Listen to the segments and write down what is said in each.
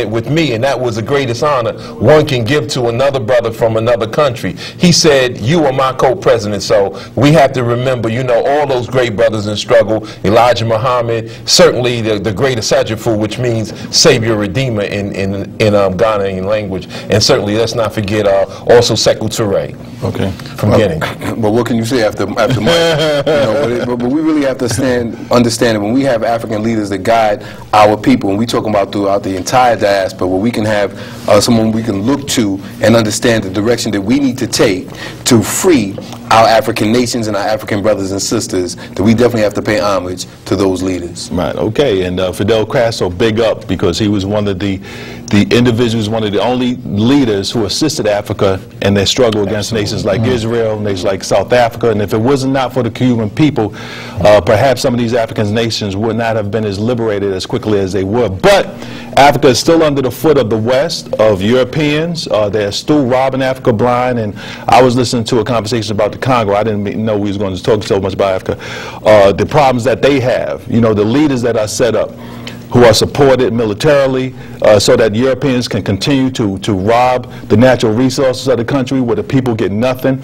with me, and that was the greatest honor one can give to another brother from another country. He said, "You are my co-president." So we have to remember, you know, all those great brothers in struggle. Elijah Muhammad, certainly the great Asajafu, which means Savior, Redeemer in Ghanaian language, and certainly let's not forget also Sekou Touré. Okay. From Guinea. But what can you say after Mike? You know, but we really have to understand that when we have African leaders that guide our people, and we talking about throughout the entire diaspora, where we can have someone we can look to and understand the direction that we need to take to free our African nations and our African brothers and sisters, that we definitely have to pay homage to those leaders. Right, okay, and Fidel Castro, big up, because he was one of the individuals, one of the only leaders who assisted Africa in their struggle against nations like Israel, nations like South Africa, and if it was not for the Cuban people, perhaps some of these African nations would not have been as liberated as quickly as they were. But Africa is still under the foot of the West, of Europeans. They're still robbing Africa blind, and I was listening to a conversation about the Congo. I didn't know we was going to talk so much about Africa. The problems that they have, you know, the leaders that are set up, who are supported militarily so that Europeans can continue to rob the natural resources of the country where the people get nothing.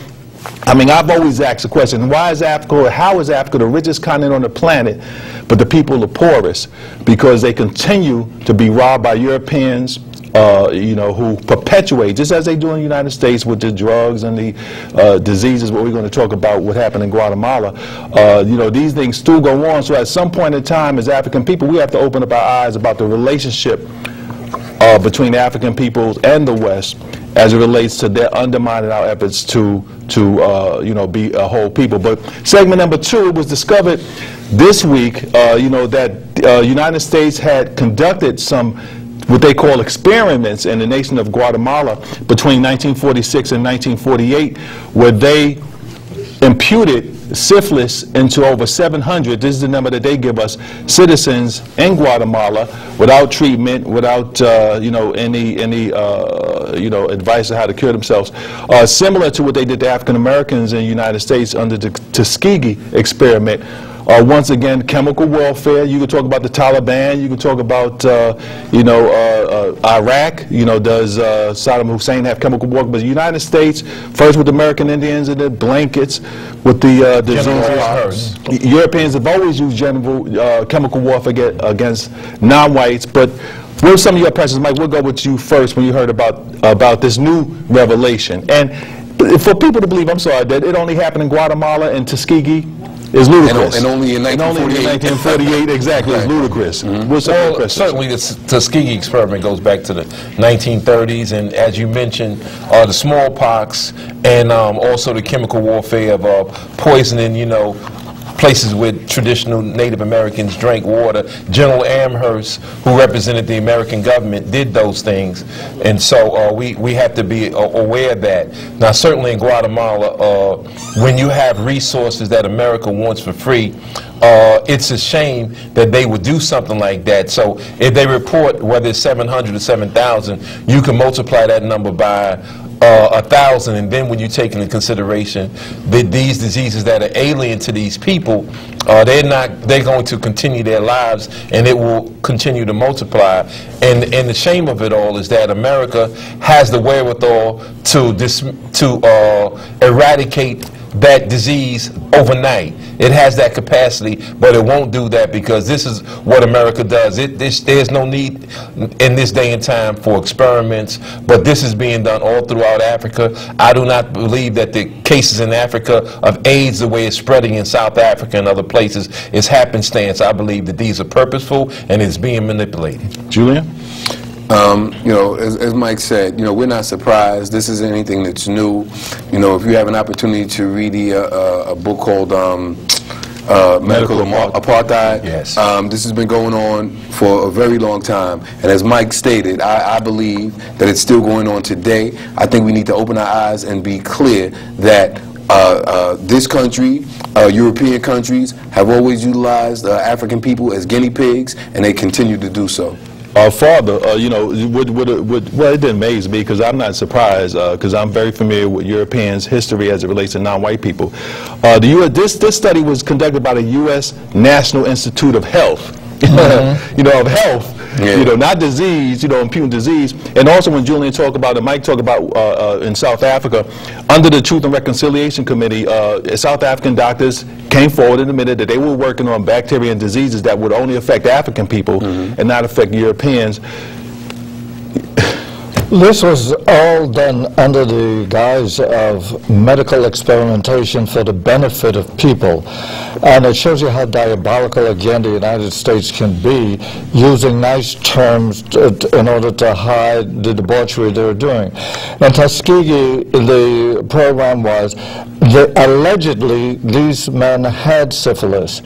I mean, I've always asked the question, why is Africa, or how is Africa the richest continent on the planet, but the people the poorest? Because they continue to be robbed by Europeans, you know, who perpetuate, just as they do in the United States with the drugs and the diseases, what we're going to talk about, what happened in Guatemala. You know, these things still go on. So at some point in time, as African people, we have to open up our eyes about the relationship between the African peoples and the West as it relates to their undermining our efforts to you know, be a whole people. But segment number 2 was discovered this week, you know, that United States had conducted some what they call experiments in the nation of Guatemala between 1946 and 1948, where they imputed syphilis into over 700, this is the number that they give us, citizens in Guatemala without treatment, without you know, any you know, advice on how to cure themselves, similar to what they did to African Americans in the United States under the Tuskegee experiment. Once again, chemical warfare. You can talk about the Taliban. You can talk about, you know, Iraq. You know, does Saddam Hussein have chemical warfare? But the United States, first with the American Indians and the blankets, with the diseases. Europeans have always used chemical warfare against non-whites. But what are some of your impressions, Mike? We'll go with you first when you heard about this new revelation. And for people to believe, I'm sorry, that it only happened in Guatemala and Tuskegee, is ludicrous. And only in 1948, exactly, it's ludicrous. Well, certainly the Tuskegee experiment goes back to the 1930s, and as you mentioned, the smallpox and also the chemical warfare of poisoning, you know, places where traditional Native Americans drank water. General Amherst, who represented the American government, did those things, and so we have to be aware of that. Now, certainly in Guatemala, when you have resources that America wants for free, it's a shame that they would do something like that. So if they report whether it's 700 or 7,000, you can multiply that number by 1,000, and then when you take into consideration that these diseases that are alien to these people, they're going to continue their lives, and it will continue to multiply. And the shame of it all is that America has the wherewithal to eradicate that disease overnight. It has that capacity, but it won't do that because this is what America does. There's no need in this day and time for experiments, but this is being done all throughout Africa. I do not believe that the cases in Africa of AIDS, the way it's spreading in South Africa and other places, is happenstance. I believe that these are purposeful and it's being manipulated. Julian? You know, as Mike said, you know, we're not surprised. This isn't anything that's new. You know, if you have an opportunity to read a book called Medical Apartheid, yes. This has been going on for a very long time. And as Mike stated, I believe that it's still going on today. I think we need to open our eyes and be clear that this country, European countries, have always utilized African people as guinea pigs, and they continue to do so. Father, you know, well, it didn't amaze me because I'm not surprised because I'm very familiar with Europeans' history as it relates to non-white people. This study was conducted by the U.S. National Institute of Health, you know, of health. You know, not disease, you know, imputing disease. And also when Julian talked about and Mike talked about in South Africa, under the Truth and Reconciliation Committee, South African doctors came forward and admitted that they were working on bacteria and diseases that would only affect African people and not affect Europeans. This was all done under the guise of medical experimentation for the benefit of people. And it shows you how diabolical, again, the United States can be, using nice terms in order to hide the debauchery they're doing. In Tuskegee, the program was that allegedly these men had syphilis.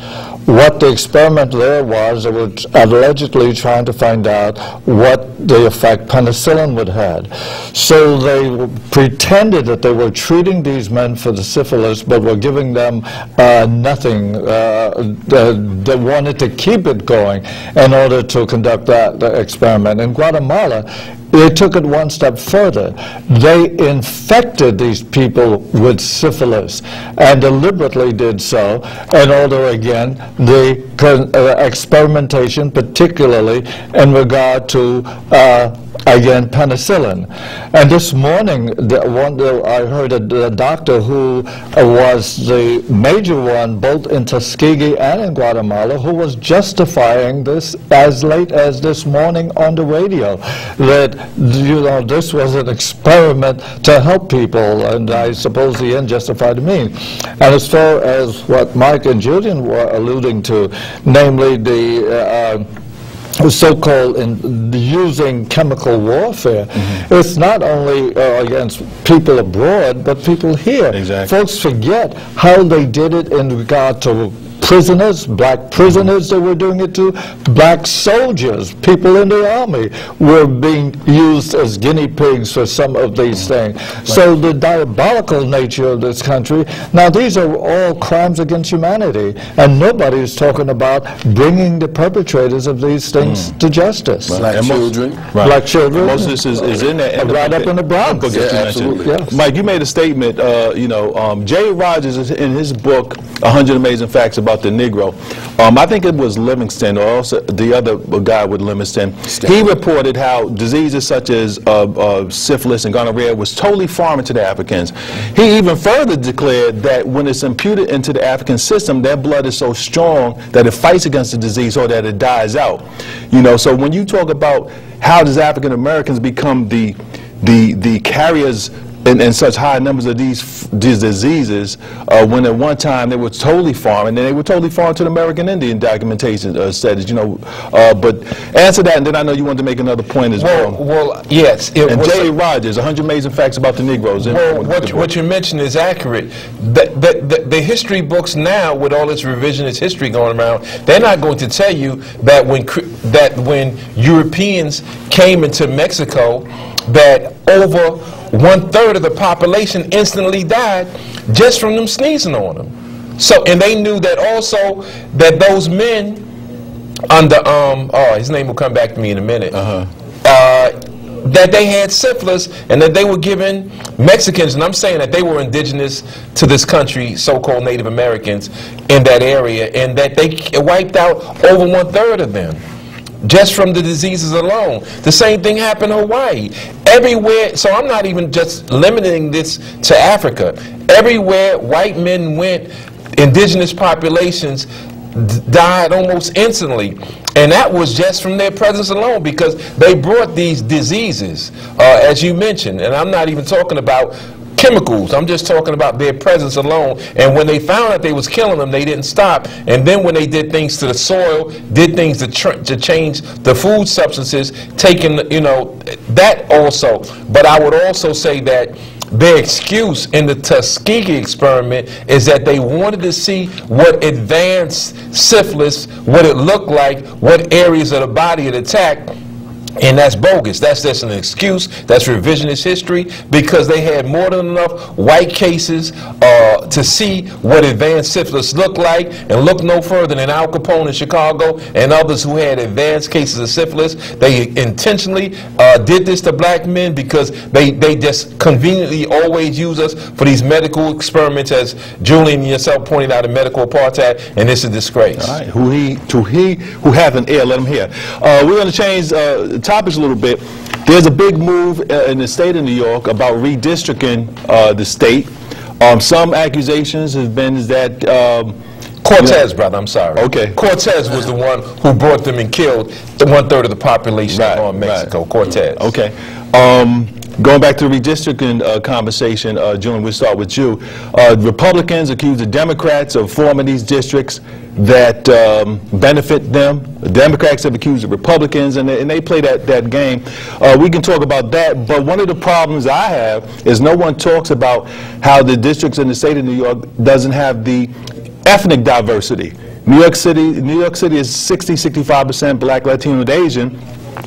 What the experiment there was, they were allegedly trying to find out what the effect penicillin would have. So they pretended that they were treating these men for the syphilis, but were giving them nothing. They wanted to keep it going in order to conduct that experiment. In Guatemala, they took it one step further. They infected these people with syphilis and deliberately did so in order, again, the experimentation, particularly in regard to again, penicillin. And this morning, I heard a doctor who was the major one both in Tuskegee and in Guatemala, who was justifying this as late as this morning on the radio, that, you know, this was an experiment to help people, and I suppose the end justified the means. And as far as what Mike and Julian were alluding to, namely the so-called using chemical warfare, it's not only against people abroad, but people here. Exactly. Folks forget how they did it in regard to prisoners, black prisoners they were doing it to, black soldiers, people in the army were being used as guinea pigs for some of these things. So the diabolical nature of this country, now these are all crimes against humanity, and nobody is talking about bringing the perpetrators of these things to justice. Black children. Black children. Most of this is in there. Right up in the Bronx. Yeah, absolutely. Yes. Mike, you made a statement, you know, Jay Rogers in his book, 100 Amazing Facts About the Negro, I think it was Livingston, or also the other guy with Livingston, he reported how diseases such as syphilis and gonorrhea was totally foreign to the Africans. He even further declared that when it's imputed into the African system, their blood is so strong that it fights against the disease or that it dies out. You know, so when you talk about how does African Americans become the carriers in such high numbers of these diseases, when at one time they were totally foreign, and then they were totally foreign to the American Indian documentation said, you know, but answer that, and then I know you wanted to make another point as well. Well, yes. And J.A. Rogers, 100 Amazing Facts About the Negroes. Well, what you mentioned is accurate. The history books now, with all this revisionist history going around, they're not going to tell you that when Europeans came into Mexico, that over 1/3 of the population instantly died just from them sneezing on them. So, and they knew that also that those men under his name will come back to me in a minute. That they had syphilis, and that they were giving Mexicans, and I'm saying that they were indigenous to this country, so-called Native Americans in that area, and that they wiped out over 1/3 of them just from the diseases alone. The same thing happened in Hawaii. Everywhere, so I'm not even just limiting this to Africa. Everywhere white men went, indigenous populations died almost instantly. And that was just from their presence alone, because they brought these diseases, as you mentioned. And I'm not even talking about chemicals. I'm just talking about their presence alone. And when they found out they was killing them, they didn't stop. And then when they did things to the soil, did things to change the food substances, taking, you know, that also. But I would also say that their excuse in the Tuskegee experiment is that they wanted to see what advanced syphilis, what it looked like, what areas of the body it attacked. And that's bogus. That's just an excuse. That's revisionist history, because they had more than enough white cases to see what advanced syphilis looked like, and look no further than Al Capone in Chicago and others who had advanced cases of syphilis. They intentionally did this to black men because they just conveniently always use us for these medical experiments, as Julian and yourself pointed out, in medical apartheid, and it's a disgrace. All right. Who hath an ear, let him hear. We're going to change topics a little bit. There's a big move in the state of New York about redistricting the state. Some accusations have been that Cortez, brother, I'm sorry. Okay. Cortez was the one who brought them and killed 1/3 of the population of Mexico. Right. Cortez. Okay. Going back to the redistricting conversation, Julian, we'll start with you. Republicans accuse the Democrats of forming these districts that benefit them. The Democrats have accused the Republicans, and they play that game. We can talk about that, but one of the problems I have is no one talks about how the districts in the state of New York doesn't have the ethnic diversity. New York City is 60-65% black, Latino, and Asian.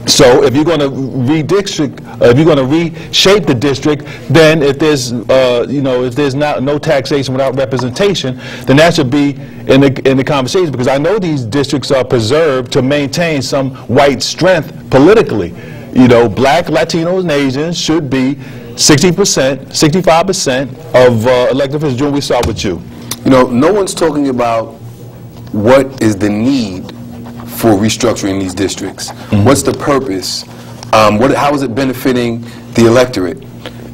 So if you're going to redistrict, if you're going to reshape the district, then if there's if there's no taxation without representation, then that should be in the conversation, because I know these districts are preserved to maintain some white strength politically. Black, Latinos, and Asians should be 60%, 65% of elected officials. June, we start with you. No one's talking about what is the need for restructuring these districts. What's the purpose? How is it benefiting the electorate?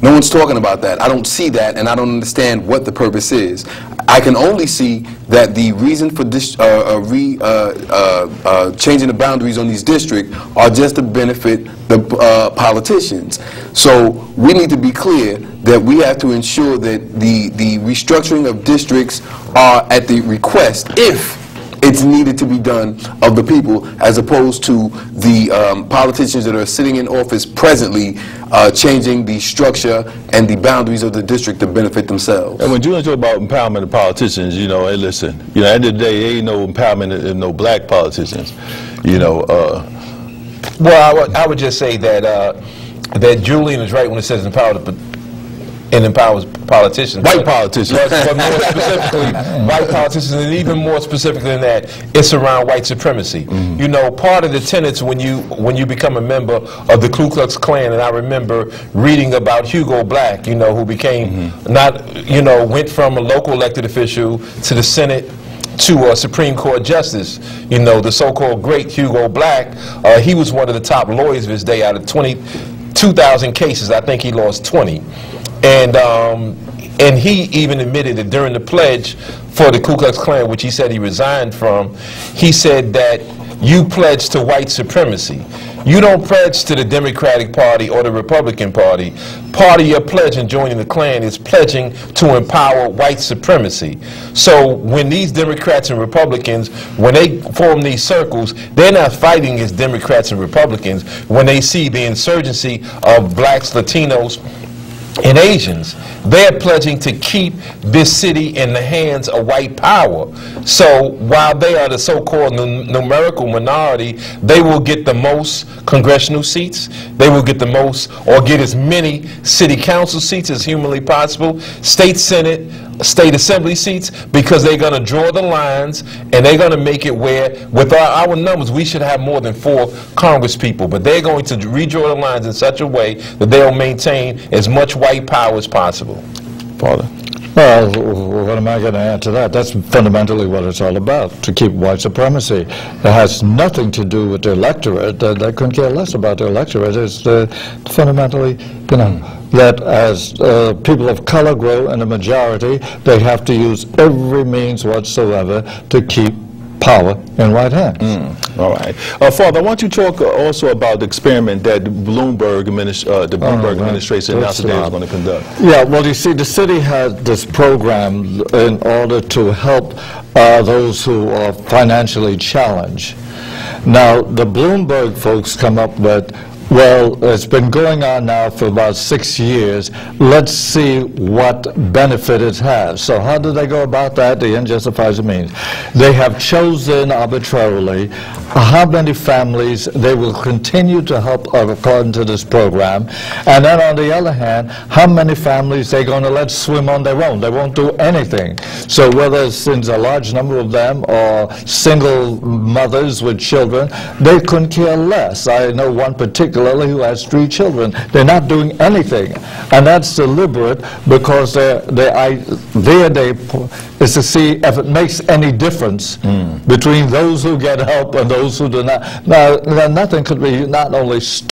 No one's talking about that. I don't see that, and I don't understand what the purpose is. I can only see that the reason for changing the boundaries on these districts are just to benefit the politicians. So we need to be clear that we have to ensure that the restructuring of districts are at the request, if it's needed to be done, of the people, as opposed to the politicians that are sitting in office presently changing the structure and the boundaries of the district to benefit themselves. And when you talk about empowerment of politicians, hey, listen, at the end of the day, there ain't no empowerment of no black politicians. Well, I would just say that that Julian is right when it says empowers politicians. White politicians. But more specifically, white politicians, and even more specifically than that, it's around white supremacy. Part of the tenets when you become a member of the Ku Klux Klan, and I remember reading about Hugo Black, who became went from a local elected official to the Senate to a Supreme Court justice, the so-called great Hugo Black. He was one of the top lawyers of his day. Out of 22,000 cases, I think he lost 20. And he even admitted that during the pledge for the Ku Klux Klan, which he said he resigned from, he said that you pledge to white supremacy. You don't pledge to the Democratic Party or the Republican Party. Part of your pledge in joining the Klan is pledging to empower white supremacy. So when these Democrats and Republicans, when they form these circles, they're not fighting as Democrats and Republicans when they see the insurgency of blacks, Latinos, and Asians. They're pledging to keep this city in the hands of white power. So while they are the so-called numerical minority, they will get the most congressional seats. They will get the most, or get as many city council seats as humanly possible, state senate, state assembly seats, because they're going to draw the lines, and they're going to make it where, with our numbers, we should have more than 4 Congress people, but they're going to redraw the lines in such a way that they'll maintain as much white power as possible. Father? Well, what am I going to add to that? That's fundamentally what it's all about, to keep white supremacy. It has nothing to do with the electorate. They couldn't care less about the electorate. It's fundamentally, that as people of color grow in the majority, they have to use every means whatsoever to keep power in white hands. All right. Father, I want you to talk also about the experiment that the Bloomberg administration announced today was going to conduct. Yeah, well, you see, the city had this program in order to help those who are financially challenged. Now, the Bloomberg folks come up with, well, it's been going on now for about 6 years. Let's see what benefit it has. So how do they go about that? The end justifies the means. They have chosen arbitrarily how many families they will continue to help according to this program, and then on the other hand, how many families they're going to let swim on their own. They won't do anything. So whether it's a large number of them or single mothers with children, they couldn't care less. I know one particularly who has 3 children. They're not doing anything, and that's deliberate because their idea is to see if it makes any difference between those who get help and those who do not. Now, nothing could be not only